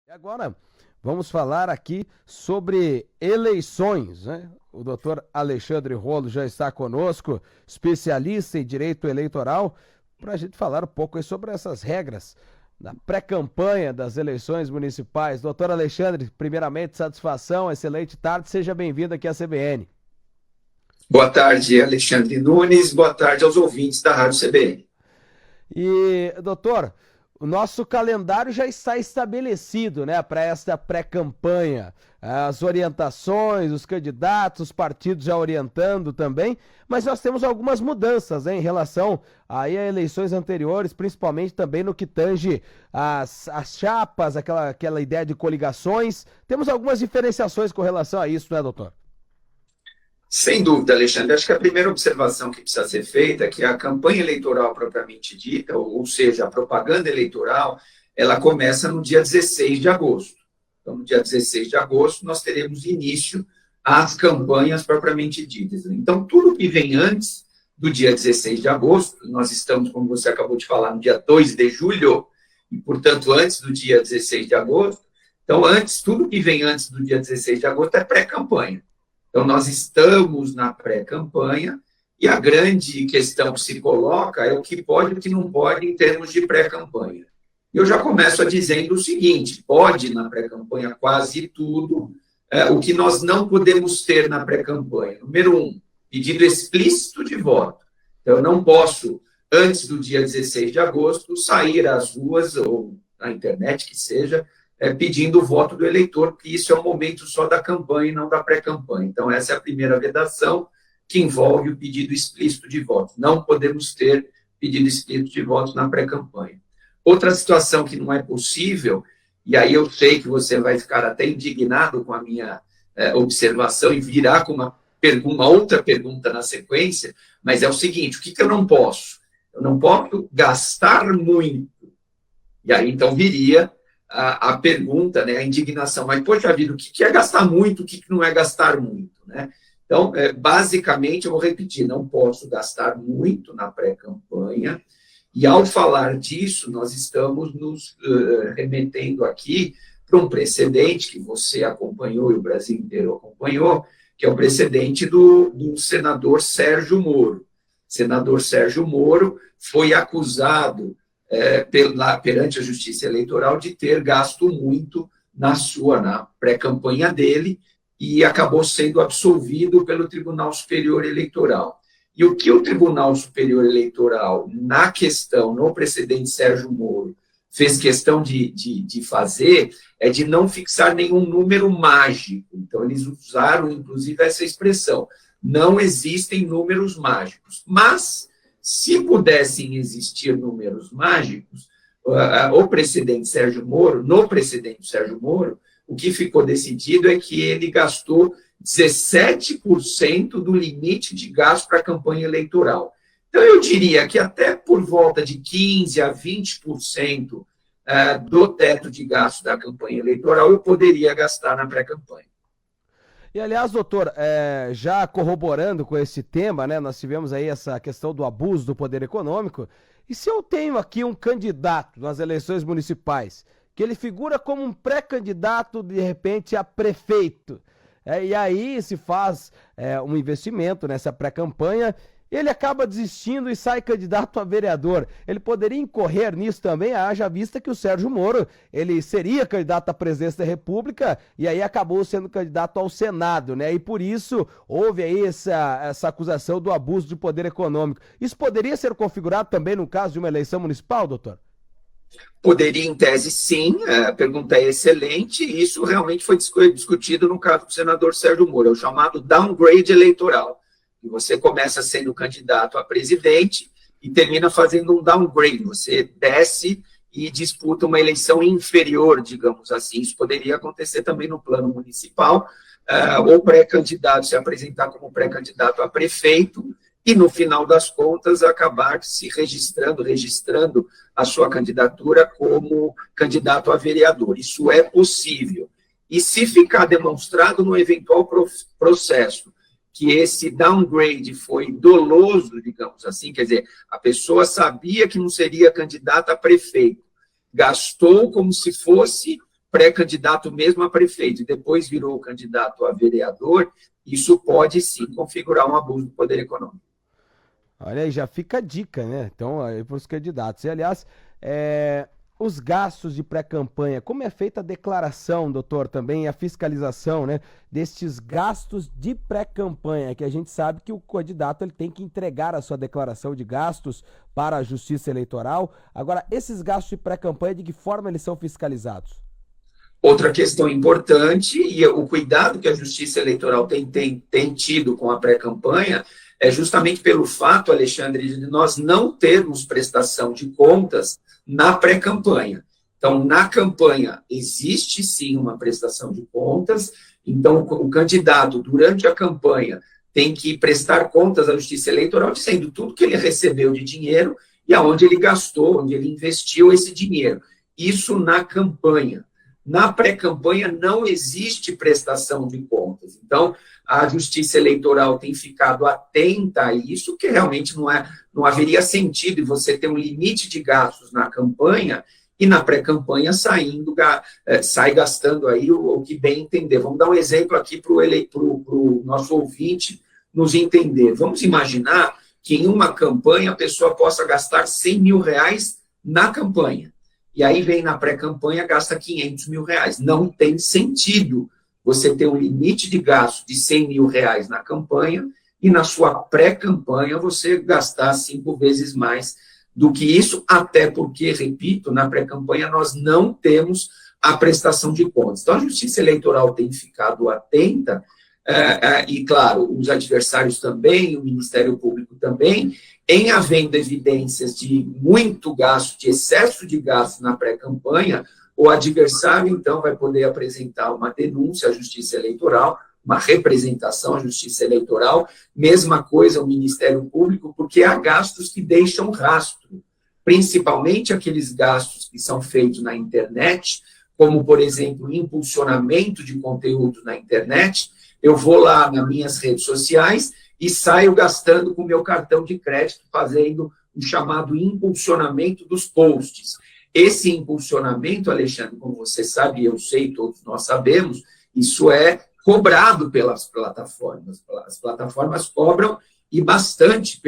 E agora vamos falar aqui sobre eleições, né? O doutor Alexandre Rolo já está conosco, especialista em direito eleitoral, para a gente falar um pouco aí sobre essas regras da pré-campanha das eleições municipais. Doutor Alexandre, primeiramente, satisfação, excelente tarde, seja bem-vindo aqui à CBN. Boa tarde, Alexandre Nunes. Boa tarde aos ouvintes da Rádio CBN. E, doutor, o nosso calendário já está estabelecido, né, para esta pré-campanha. As orientações, os candidatos, os partidos já orientando também, mas nós temos algumas mudanças, né, em relação aí a eleições anteriores, principalmente também no que tange as chapas, aquela ideia de coligações. Temos algumas diferenciações com relação a isso, né, doutor? Sem dúvida, Alexandre, acho que a primeira observação que precisa ser feita é que a campanha eleitoral propriamente dita, ou seja, a propaganda eleitoral, ela começa no dia 16 de agosto. Então, no dia 16 de agosto, nós teremos início às campanhas propriamente ditas. Então, tudo que vem antes do dia 16 de agosto, nós estamos, como você acabou de falar, no dia 2 de julho, e, portanto, antes do dia 16 de agosto. Então, tudo que vem antes do dia 16 de agosto é pré-campanha. Então, nós estamos na pré-campanha e a grande questão que se coloca é o que pode e o que não pode em termos de pré-campanha. Eu já começo dizendo o seguinte: pode na pré-campanha quase tudo, o que nós não podemos ter na pré-campanha. Número 1, pedido explícito de voto. Então, eu não posso, antes do dia 16 de agosto, sair às ruas ou na internet, que seja, pedindo o voto do eleitor, porque isso é um momento só da campanha e não da pré-campanha. Então, essa é a primeira vedação que envolve o pedido explícito de voto. Não podemos ter pedido explícito de voto na pré-campanha. Outra situação que não é possível, e aí eu sei que você vai ficar até indignado com a minha observação e virá com uma outra pergunta na sequência, mas é o seguinte: o que eu não posso? Eu não posso gastar muito. E aí, então, viria a pergunta, né, a indignação, mas, poxa vida, o que é gastar muito, o que não é gastar muito, né? Então, basicamente, eu vou repetir, não posso gastar muito na pré-campanha, e ao falar disso, nós estamos nos remetendo aqui para um precedente que você acompanhou e o Brasil inteiro acompanhou, que é o precedente do senador Sérgio Moro. O senador Sérgio Moro foi acusado perante a Justiça Eleitoral de ter gasto muito na pré-campanha dele e acabou sendo absolvido pelo Tribunal Superior Eleitoral. E o que o Tribunal Superior Eleitoral, no precedente Sérgio Moro, fez questão de fazer é de não fixar nenhum número mágico. Então, eles usaram, inclusive, essa expressão: não existem números mágicos. Mas, se pudessem existir números mágicos, no precedente Sérgio Moro, o que ficou decidido é que ele gastou 17% do limite de gasto para a campanha eleitoral. Então, eu diria que até por volta de 15% a 20% do teto de gasto da campanha eleitoral eu poderia gastar na pré-campanha. E, aliás, doutor, já corroborando com esse tema, né, nós tivemos aí essa questão do abuso do poder econômico, e se eu tenho aqui um candidato nas eleições municipais, que ele figura como um pré-candidato, de repente, a prefeito, e aí se faz um investimento nessa pré-campanha, ele acaba desistindo e sai candidato a vereador. Ele poderia incorrer nisso também, haja vista que o Sérgio Moro, ele seria candidato à presidência da República e aí acabou sendo candidato ao Senado, né? E por isso houve aí essa acusação do abuso de poder econômico. Isso poderia ser configurado também no caso de uma eleição municipal, doutor? Poderia, em tese, sim, a pergunta é excelente, e isso realmente foi discutido no caso do senador Sérgio Moro, é o chamado downgrade eleitoral. E você começa sendo candidato a presidente e termina fazendo um downgrade. Você desce e disputa uma eleição inferior, digamos assim. Isso poderia acontecer também no plano municipal, ou pré-candidato se apresentar como pré-candidato a prefeito e, no final das contas, acabar se registrando a sua candidatura como candidato a vereador. Isso é possível. E se ficar demonstrado no eventual processo que esse downgrade foi doloso, digamos assim, quer dizer, a pessoa sabia que não seria candidata a prefeito, gastou como se fosse pré-candidato mesmo a prefeito e depois virou candidato a vereador, isso pode sim configurar um abuso do poder econômico. Olha aí, já fica a dica, né? Então, aí para os candidatos. E, aliás, os gastos de pré-campanha, como é feita a declaração, doutor, também a fiscalização, né, destes gastos de pré-campanha, que a gente sabe que o candidato ele tem que entregar a sua declaração de gastos para a Justiça Eleitoral. Agora, esses gastos de pré-campanha, de que forma eles são fiscalizados? Outra questão importante, e o cuidado que a Justiça Eleitoral tem tido com a pré-campanha, é justamente pelo fato, Alexandre, de nós não termos prestação de contas na pré-campanha. Então, na campanha, existe sim uma prestação de contas, então o candidato, durante a campanha, tem que prestar contas à Justiça Eleitoral, dizendo tudo que ele recebeu de dinheiro e aonde ele gastou, onde ele investiu esse dinheiro. Isso na campanha. Na pré-campanha não existe prestação de contas. Então, a Justiça Eleitoral tem ficado atenta a isso, que realmente não haveria sentido você ter um limite de gastos na campanha e na pré-campanha sai gastando aí o que bem entender. Vamos dar um exemplo aqui para o nosso ouvinte nos entender. Vamos imaginar que em uma campanha a pessoa possa gastar R$100 mil na campanha. E aí vem na pré-campanha, gasta R$500 mil. Não tem sentido você ter um limite de gasto de R$100 mil na campanha e na sua pré-campanha você gastar 5 vezes mais do que isso, até porque, repito, na pré-campanha nós não temos a prestação de contas. Então, a Justiça Eleitoral tem ficado atenta, e, claro, os adversários também, o Ministério Público também, em havendo evidências de muito gasto, de excesso de gasto na pré-campanha, o adversário, então, vai poder apresentar uma denúncia à Justiça Eleitoral, uma representação à Justiça Eleitoral, mesma coisa o Ministério Público, porque há gastos que deixam rastro, principalmente aqueles gastos que são feitos na internet, como, por exemplo, impulsionamento de conteúdo na internet. Eu vou lá nas minhas redes sociais e saio gastando com o meu cartão de crédito, fazendo o chamado impulsionamento dos posts. Esse impulsionamento, Alexandre, como você sabe, eu sei, todos nós sabemos, isso é cobrado pelas plataformas. As plataformas cobram e bastante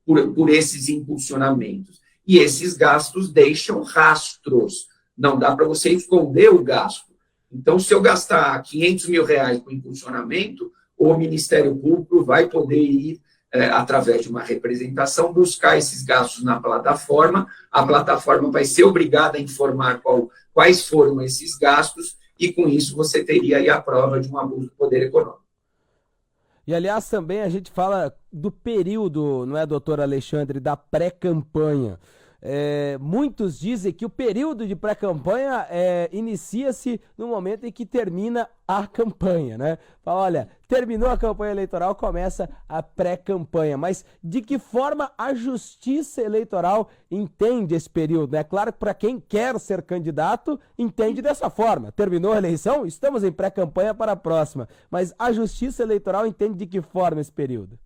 por esses impulsionamentos. E esses gastos deixam rastros. Não dá para você esconder o gasto. Então, se eu gastar R$500 mil com impulsionamento, o Ministério Público vai poder ir, através de uma representação, buscar esses gastos na plataforma. A plataforma vai ser obrigada a informar quais foram esses gastos e, com isso, você teria aí a prova de um abuso do poder econômico. E, aliás, também a gente fala do período, não é, doutor Alexandre, da pré-campanha. Muitos dizem que o período de pré-campanha inicia-se no momento em que termina a campanha, né? Fala, olha, terminou a campanha eleitoral, começa a pré-campanha. Mas de que forma a Justiça Eleitoral entende esse período? É claro que para quem quer ser candidato, entende dessa forma. Terminou a eleição, estamos em pré-campanha para a próxima. Mas a Justiça Eleitoral entende de que forma esse período?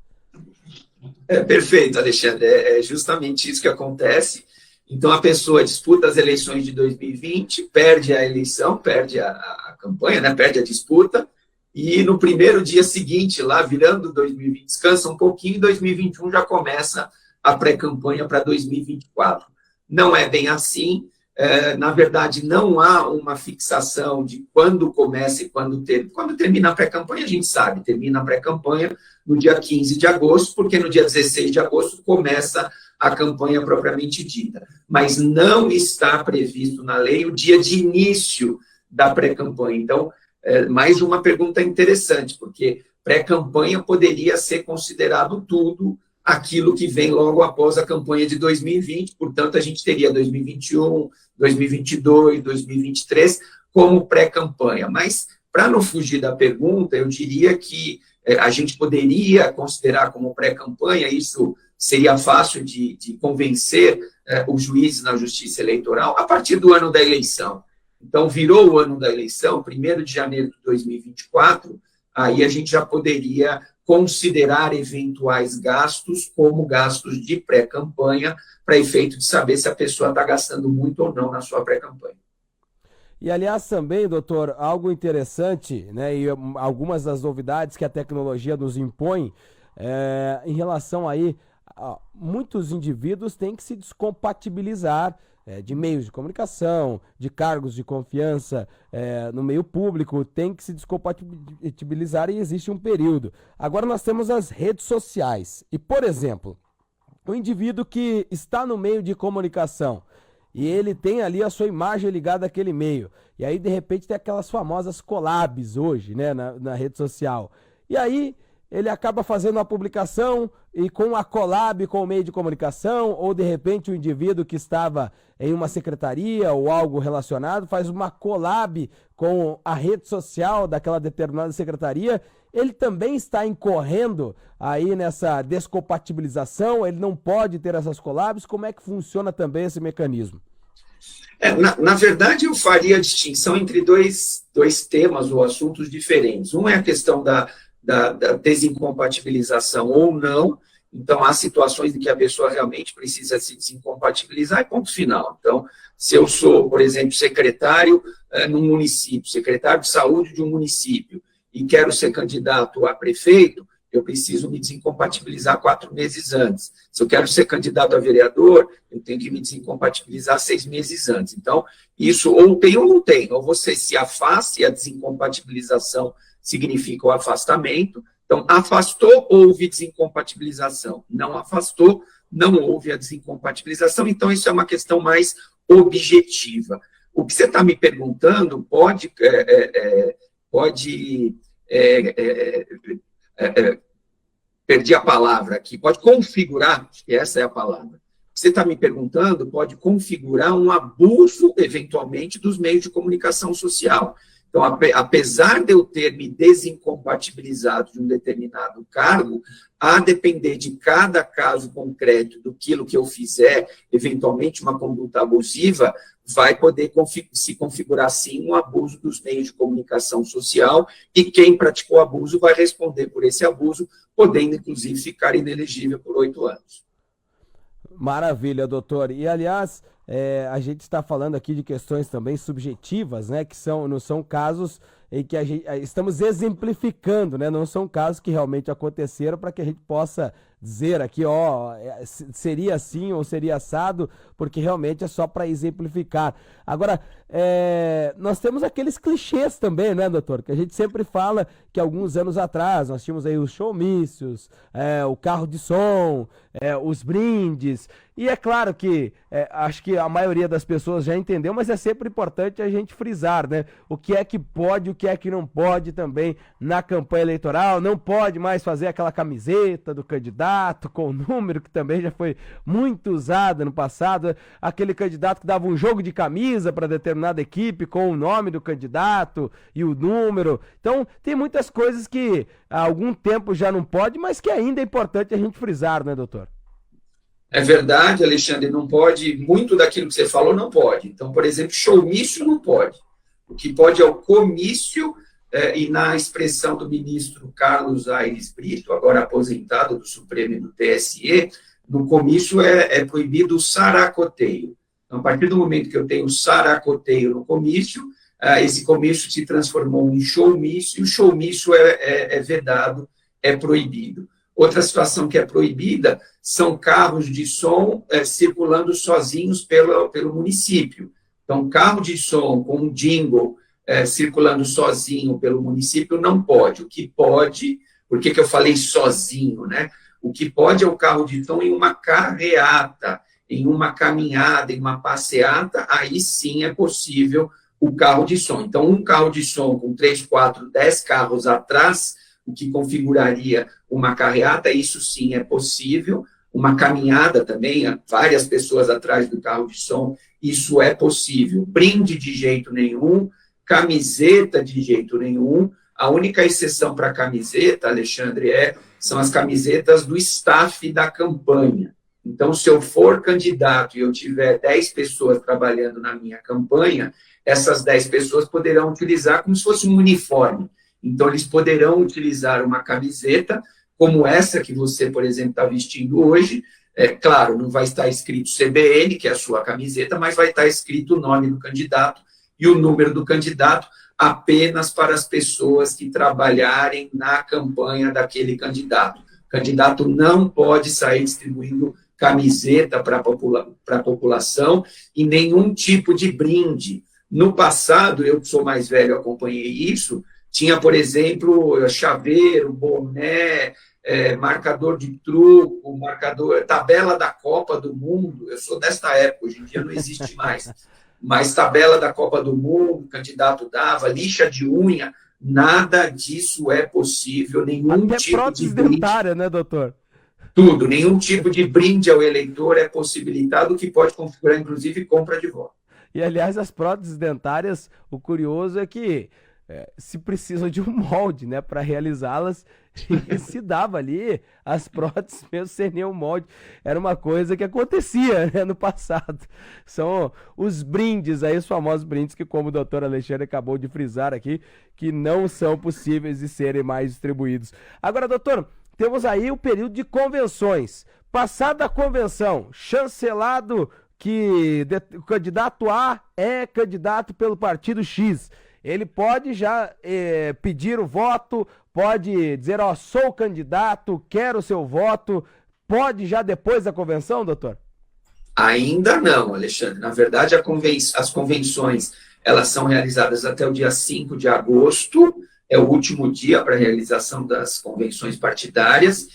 Perfeito, Alexandre. É justamente isso que acontece. Então, a pessoa disputa as eleições de 2020, perde a eleição, perde a campanha, né? Perde a disputa, e no primeiro dia seguinte, lá virando 2020, descansa um pouquinho, e 2021 já começa a pré-campanha para 2024. Não é bem assim. Na verdade, não há uma fixação de quando começa e quando termina a pré-campanha, a gente sabe, termina a pré-campanha no dia 15 de agosto, porque no dia 16 de agosto começa a campanha propriamente dita. Mas não está previsto na lei o dia de início da pré-campanha. Então, mais uma pergunta interessante, porque pré-campanha poderia ser considerado tudo aquilo que vem logo após a campanha de 2020, portanto, a gente teria 2021, 2022, 2023 como pré-campanha. Mas, para não fugir da pergunta, eu diria que a gente poderia considerar como pré-campanha, isso seria fácil de convencer os juízes na Justiça Eleitoral, a partir do ano da eleição. Então, virou o ano da eleição, 1º de janeiro de 2024, aí a gente já poderia considerar eventuais gastos como gastos de pré-campanha, para efeito de saber se a pessoa está gastando muito ou não na sua pré-campanha. E, aliás, também, doutor, algo interessante, né, e algumas das novidades que a tecnologia nos impõe, em relação aí, muitos indivíduos têm que se descompatibilizar de meios de comunicação, de cargos de confiança no meio público, tem que se descompatibilizar e existe um período. Agora nós temos as redes sociais. E, por exemplo, o indivíduo que está no meio de comunicação e ele tem ali a sua imagem ligada àquele meio. E aí, de repente, tem aquelas famosas collabs hoje, né, na rede social. E aí, ele acaba fazendo uma publicação e com a collab com o meio de comunicação, ou de repente o indivíduo que estava em uma secretaria ou algo relacionado faz uma collab com a rede social daquela determinada secretaria, ele também está incorrendo aí nessa descompatibilização, ele não pode ter essas collabs. Como é que funciona também esse mecanismo? Na verdade, eu faria a distinção entre dois temas ou assuntos diferentes. Um é a questão da desincompatibilização ou não. Então, há situações em que a pessoa realmente precisa se desincompatibilizar e ponto final. Então, se eu sou, por exemplo, secretário num município, secretário de saúde de um município, e quero ser candidato a prefeito, eu preciso me desincompatibilizar 4 meses antes. Se eu quero ser candidato a vereador, eu tenho que me desincompatibilizar 6 meses antes. Então, isso ou tem ou não tem. Ou você se afasta, e a desincompatibilização significa o afastamento. Então, afastou, houve desincompatibilização. Não afastou, não houve a desincompatibilização. Então, isso é uma questão mais objetiva. O que você está me perguntando perdi a palavra aqui, pode configurar, acho que essa é a palavra. O que você está me perguntando pode configurar um abuso, eventualmente, dos meios de comunicação social. Então, apesar de eu ter me desincompatibilizado de um determinado cargo, a depender de cada caso concreto, do que eu fizer, eventualmente uma conduta abusiva, vai poder se configurar, sim, um abuso dos meios de comunicação social, e quem praticou abuso vai responder por esse abuso, podendo, inclusive, ficar inelegível por 8 anos. Maravilha, doutor. E, aliás, a gente está falando aqui de questões também subjetivas, né, que não são casos em que estamos exemplificando, né, não são casos que realmente aconteceram, para que a gente possa dizer aqui, seria assim ou seria assado, porque realmente é só para exemplificar. Agora, nós temos aqueles clichês também, né, doutor? Que a gente sempre fala que alguns anos atrás nós tínhamos aí os showmícios, o carro de som, os brindes, e é claro que acho que a maioria das pessoas já entendeu, mas é sempre importante a gente frisar, né? O que é que pode, o que é que não pode também na campanha eleitoral. Não pode mais fazer aquela camiseta do candidato com o número, que também já foi muito usada no passado, aquele candidato que dava um jogo de camisa para determinada equipe com o nome do candidato e o número. Então, tem muitas coisas que há algum tempo já não pode, mas que ainda é importante a gente frisar, né, doutor? É verdade, Alexandre, não pode, muito daquilo que você falou não pode. Então, por exemplo, showmício não pode. O que pode é o comício, e na expressão do ministro Carlos Aires Brito, agora aposentado do Supremo e do TSE, no comício é proibido o saracoteio. Então, a partir do momento que eu tenho saracoteio no comício, esse comício se transformou em showmício, e o showmício é vedado, é proibido. Outra situação que é proibida são carros de som circulando sozinhos pelo município. Então, carro de som com um jingle circulando sozinho pelo município não pode. O que pode, por que eu falei sozinho, né? O que pode é o carro de som em uma carreata, em uma caminhada, em uma passeata, aí sim é possível o carro de som. Então, um carro de som com 3, 4, 10 carros atrás, o que configuraria uma carreata, isso sim é possível. Uma caminhada também, várias pessoas atrás do carro de som, isso é possível. Brinde de jeito nenhum, camiseta de jeito nenhum. A única exceção para camiseta, Alexandre, são as camisetas do staff da campanha. Então, se eu for candidato e eu tiver 10 pessoas trabalhando na minha campanha, essas 10 pessoas poderão utilizar como se fosse um uniforme. Então, eles poderão utilizar uma camiseta como essa que você, por exemplo, está vestindo hoje. Claro, não vai estar escrito CBN, que é a sua camiseta, mas vai estar escrito o nome do candidato, e o número do candidato apenas para as pessoas que trabalharem na campanha daquele candidato. O candidato não pode sair distribuindo camiseta para a população e nenhum tipo de brinde. No passado, eu que sou mais velho, acompanhei isso, tinha, por exemplo, chaveiro, boné, marcador de truco, tabela da Copa do Mundo. Eu sou desta época, hoje em dia não existe mais. Mas tabela da Copa do Mundo, o candidato dava, lixa de unha, nada disso é possível, nenhum Até tipo prótese de brinde. dentária, né, doutor? Tudo, nenhum tipo de brinde ao eleitor é possibilitado, o que pode configurar, inclusive, compra de voto. E, aliás, as próteses dentárias, o curioso é que se precisam de um molde, né, para realizá-las, e se dava ali as próteses mesmo sem nenhum molde. Era uma coisa que acontecia, né, no passado. São os brindes aí, os famosos brindes que, como o doutor Alexandre acabou de frisar aqui, que não são possíveis de serem mais distribuídos. Agora, doutor, temos aí o período de convenções. Passada a convenção, chancelado que o candidato A é candidato pelo partido X. Ele pode já pedir o voto, pode dizer, ó, sou candidato, quero o seu voto. Pode já depois da convenção, doutor? Ainda não, Alexandre. Na verdade, as convenções elas são realizadas até o dia 5 de agosto, é o último dia para a realização das convenções partidárias.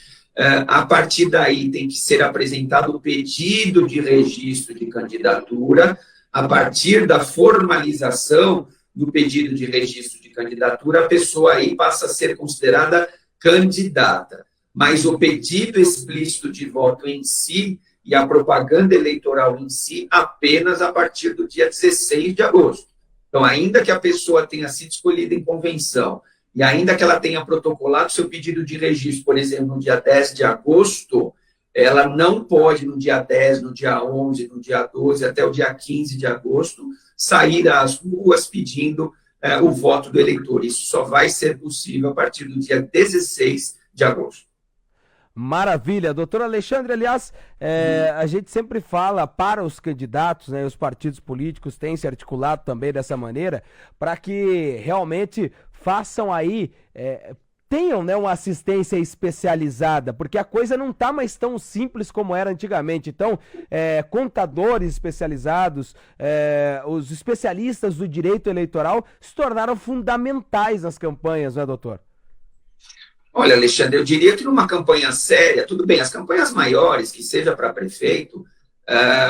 A partir daí tem que ser apresentado o pedido de registro de candidatura. A partir da formalização do pedido de registro de candidatura, a pessoa aí passa a ser considerada candidata. Mas o pedido explícito de voto em si e a propaganda eleitoral em si, apenas a partir do dia 16 de agosto. Então, ainda que a pessoa tenha sido escolhida em convenção e ainda que ela tenha protocolado seu pedido de registro, por exemplo, no dia 10 de agosto, ela não pode, no dia 10, no dia 11, no dia 12, até o dia 15 de agosto, sair às ruas pedindo o voto do eleitor. Isso só vai ser possível a partir do dia 16 de agosto. Maravilha. Doutor Alexandre, aliás, a gente sempre fala para os candidatos, né, os partidos políticos têm se articulado também dessa maneira, para que realmente façam aí, tenham, né, uma assistência especializada, porque a coisa não está mais tão simples como era antigamente. Então, contadores especializados, os especialistas do direito eleitoral se tornaram fundamentais nas campanhas, não é, doutor? Olha, Alexandre, eu diria que numa campanha séria, tudo bem, as campanhas maiores, que seja para prefeito,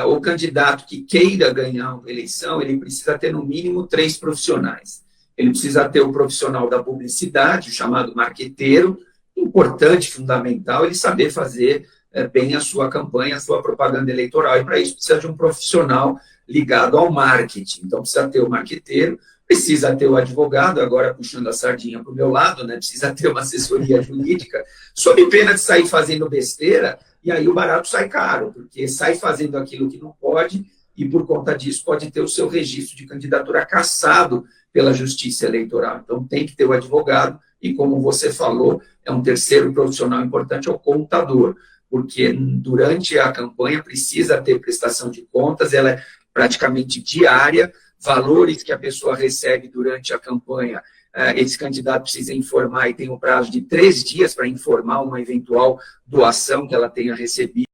o candidato que queira ganhar uma eleição, ele precisa ter no mínimo 3 profissionais. Ele precisa ter o profissional da publicidade, o chamado marqueteiro, importante, fundamental, ele saber fazer bem a sua campanha, a sua propaganda eleitoral, e para isso precisa de um profissional ligado ao marketing. Então, precisa ter o marqueteiro, precisa ter o advogado, agora puxando a sardinha para o meu lado, né? Precisa ter uma assessoria jurídica, sob pena de sair fazendo besteira, e aí o barato sai caro, porque sai fazendo aquilo que não pode, e por conta disso pode ter o seu registro de candidatura cassado pela Justiça Eleitoral. Então tem que ter o advogado, e como você falou, é um terceiro profissional importante, é o contador, porque durante a campanha precisa ter prestação de contas, ela é praticamente diária, valores que a pessoa recebe durante a campanha, esse candidato precisa informar e tem um prazo de 3 dias para informar uma eventual doação que ela tenha recebido.